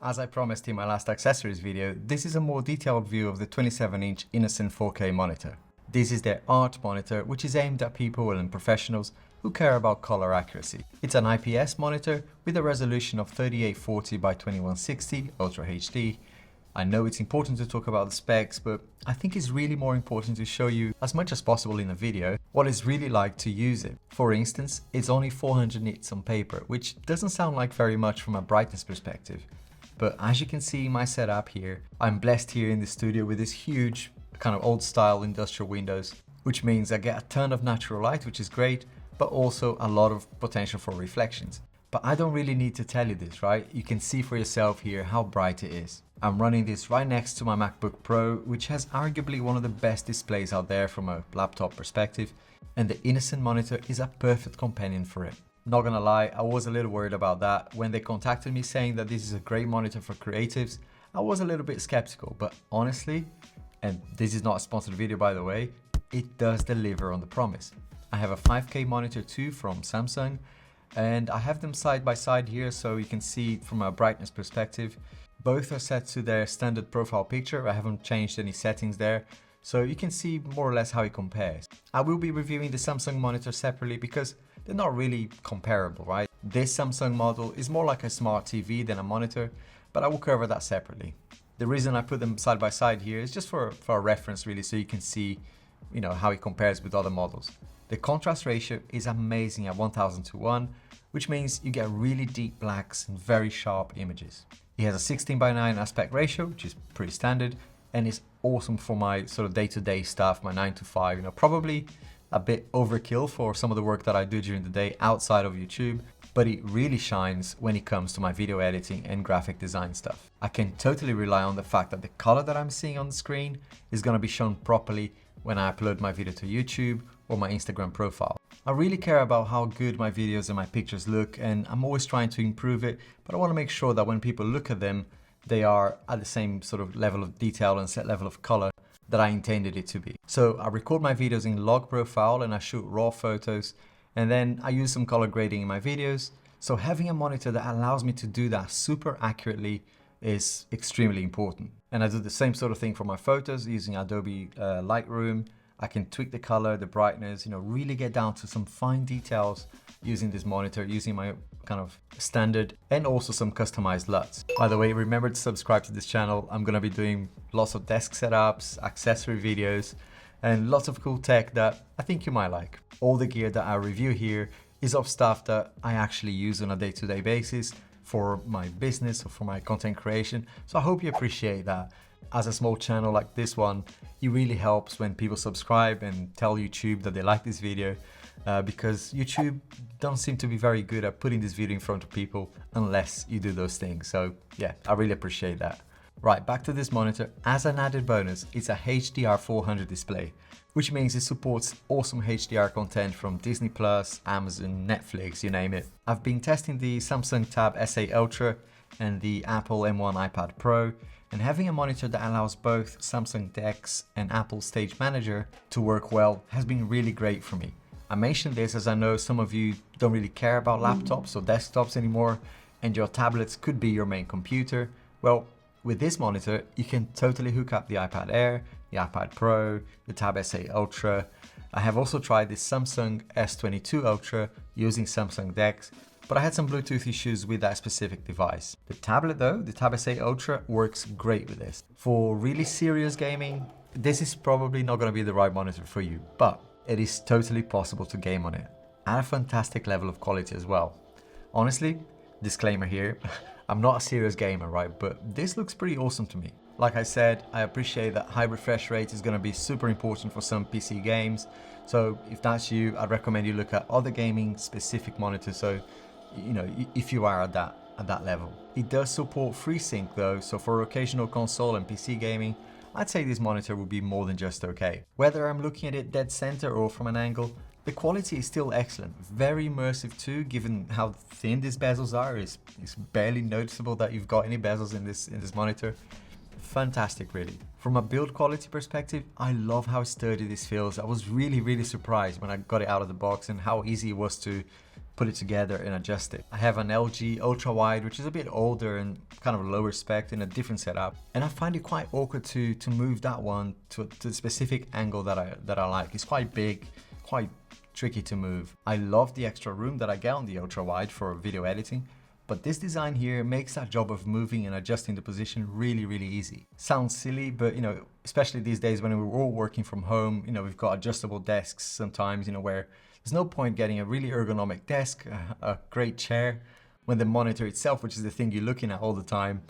As I promised in my last accessories video, this is a more detailed view of the 27-inch INNOCN 4K monitor. This is their art monitor, which is aimed at people and professionals who care about color accuracy. It's an IPS monitor with a resolution of 3840 by 2160 Ultra HD. I know it's important to talk about the specs, but I think it's really more important to show you as much as possible in a video what it's really like to use it. For instance, it's only 400 nits on paper, which doesn't sound like very much from a brightness perspective. But as you can see in my setup here, I'm blessed here in the studio with this huge kind of old style industrial windows, which means I get a ton of natural light, which is great, but also a lot of potential for reflections. But I don't really need to tell you this, right? You can see for yourself here how bright it is. I'm running this right next to my MacBook Pro, which has arguably one of the best displays out there from a laptop perspective, and the INNOCN monitor is a perfect companion for it. Not gonna lie, I was a little worried about that. When they contacted me saying that this is a great monitor for creatives, I was a little bit skeptical, but honestly, and this is not a sponsored video by the way, it does deliver on the promise. I have a 5K monitor too from Samsung, and I have them side by side here so you can see from a brightness perspective. Both are set to their standard profile picture. I haven't changed any settings there, so you can see more or less how it compares. I will be reviewing the Samsung monitor separately because they're not really comparable, right? This Samsung model is more like a smart TV than a monitor, but I will cover that separately. The reason I put them side by side here is just for a reference really, so you can see, how it compares with other models. The contrast ratio is amazing at 1000:1, which means you get really deep blacks and very sharp images. It has a 16:9 aspect ratio, which is pretty standard, and is awesome for my sort of day-to-day stuff, my 9 to 5, probably a bit overkill for some of the work that I do during the day outside of YouTube, but it really shines when it comes to my video editing and graphic design stuff. I can totally rely on the fact that the color that I'm seeing on the screen is going to be shown properly when I upload my video to YouTube or my Instagram profile. I really care about how good my videos and my pictures look, and I'm always trying to improve it, but I want to make sure that when people look at them, they are at the same sort of level of detail and set level of color that I intended it to be. So I record my videos in log profile and I shoot raw photos, and then I use some color grading in my videos. So having a monitor that allows me to do that super accurately is extremely important. And I do the same sort of thing for my photos using Adobe Lightroom. I can tweak the color, the brightness, really get down to some fine details using this monitor, using my kind of standard and also some customized LUTs. By the way, remember to subscribe to this channel. I'm gonna be doing lots of desk setups, accessory videos, and lots of cool tech that I think you might like. All the gear that I review here is of stuff that I actually use on a day-to-day basis for my business or for my content creation. So I hope you appreciate that. As a small channel like this one, it really helps when people subscribe and tell YouTube that they like this video, because YouTube don't seem to be very good at putting this video in front of people unless you do those things. So yeah, I really appreciate that. Right, back to this monitor. As an added bonus, it's a HDR400 display, which means it supports awesome HDR content from Disney+, Amazon, Netflix, you name it. I've been testing the Samsung Tab S8 Ultra and the Apple M1 iPad Pro, and having a monitor that allows both Samsung DeX and Apple Stage Manager to work well has been really great for me. I mentioned this as I know some of you don't really care about laptops or desktops anymore, and your tablets could be your main computer. Well, with this monitor, you can totally hook up the iPad Air, the iPad Pro, the Tab S8 Ultra. I have also tried the Samsung S22 Ultra using Samsung DeX, but I had some Bluetooth issues with that specific device. The tablet though, the Tab S8 Ultra, works great with this. For really serious gaming, this is probably not going to be the right monitor for you, but it is totally possible to game on it at a fantastic level of quality as well. Honestly, disclaimer here, I'm not a serious gamer, right? But this looks pretty awesome to me. Like I said, I appreciate that high refresh rate is going to be super important for some PC games. So if that's you, I'd recommend you look at other gaming specific monitors. So, if you are at that level. It does support FreeSync though. So for occasional console and PC gaming, I'd say this monitor would be more than just okay. Whether I'm looking at it dead center or from an angle, the quality is still excellent. Very immersive too, given how thin these bezels are. It's barely noticeable that you've got any bezels in this monitor. Fantastic, really. From a build quality perspective, I love how sturdy this feels. I was really surprised when I got it out of the box and how easy it was to put it together and adjust it. I have an LG ultra wide, which is a bit older and kind of lower spec in a different setup, and I find it quite awkward to move that one to the specific angle that I like. It's quite big, quite tricky to move. I love the extra room that I get on the ultra wide for video editing, but this design here makes that job of moving and adjusting the position really, really easy. Sounds silly, but you know, especially these days when we're all working from home, you know, we've got adjustable desks sometimes, you know, where there's no point getting a really ergonomic desk, a great chair, when the monitor itself, which is the thing you're looking at all the time,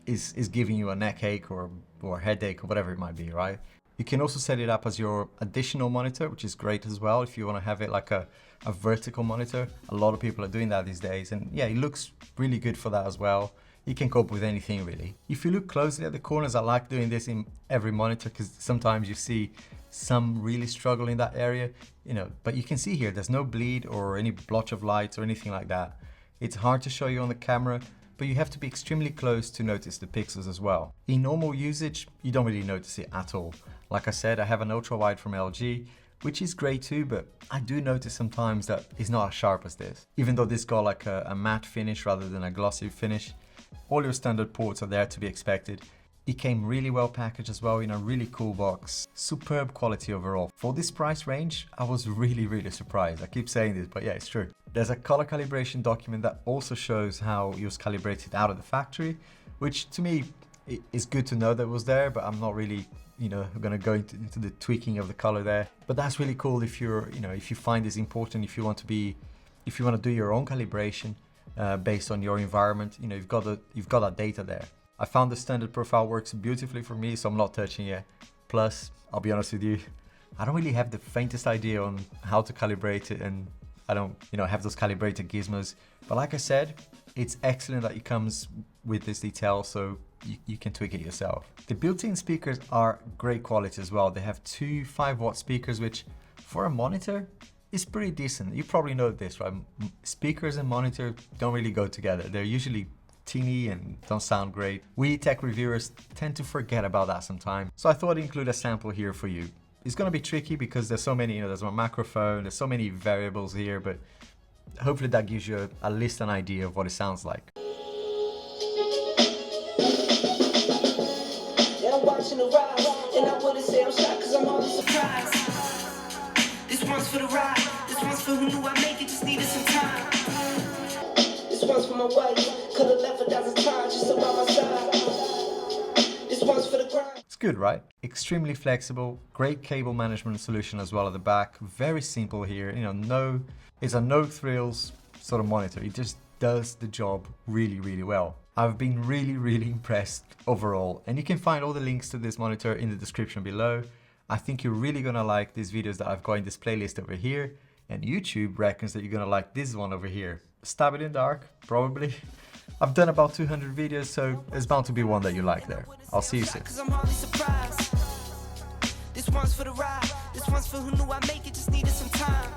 is giving you a neck ache or a headache or whatever it might be, right? You can also set it up as your additional monitor, which is great as well if you want to have it like a vertical monitor. A lot of people are doing that these days, and yeah, it looks really good for that as well. You can cope with anything really. If you look closely at the corners, I like doing this in every monitor because sometimes you see some really struggle in that area, you know, but you can see here there's no bleed or any blotch of light or anything like that. It's hard to show you on the camera, but you have to be extremely close to notice the pixels as well. In normal usage, you don't really notice it at all. Like I said, I have an ultra wide from LG, which is great too, but I do notice sometimes that it's not as sharp as this. Even though this got like a matte finish rather than a glossy finish, all your standard ports are there to be expected. It came really well packaged as well in a really cool box. Superb quality overall. For this price range, I was really surprised. I keep saying this, but yeah, it's true. There's a color calibration document that also shows how it was calibrated out of the factory, which to me is good to know that was there, but I'm not really, you know, gonna go into the tweaking of the color there. But that's really cool if you're, you know, if you find this important, if you want to do your own calibration based on your environment, you know, you've got that data there. I found the standard profile works beautifully for me, so I'm not touching it. Plus, I'll be honest with you, I don't really have the faintest idea on how to calibrate it, and I don't, you know, have those calibrated gizmos. But like I said, it's excellent that it comes with this detail, so you can tweak it yourself. The built-in speakers are great quality as well. They have two 5-watt speakers, which for a monitor is pretty decent. You probably know this, right? Speakers and monitor don't really go together. They're usually teeny and don't sound great. We tech reviewers tend to forget about that sometimes. So I thought I'd include a sample here for you. It's gonna be tricky because there's so many, you know, there's my microphone, there's so many variables here, but hopefully that gives you at least an idea of what it sounds like. Watching the rise, and I wouldn't say I'm shocked because I'm always surprised. This one's for the ride, this one's for who knew I make it, just needed some time. This one's for my wife, could have left 1,000 times just about my side. This one's for the grind. It's good, right? Extremely flexible, great cable management solution as well at the back. Very simple here, you know, it's a no thrills sort of monitor. It just does the job really well. I've been really impressed overall, and you can find all the links to this monitor in the description below. I think you're really gonna like these videos that I've got in this playlist over here, and YouTube reckons that you're gonna like this one over here. Stab it in dark, probably. I've done about 200 videos, so there's bound to be one that you like there. I'll see you soon. This one's for the ride, this one's for who knew I make it, just needed some time.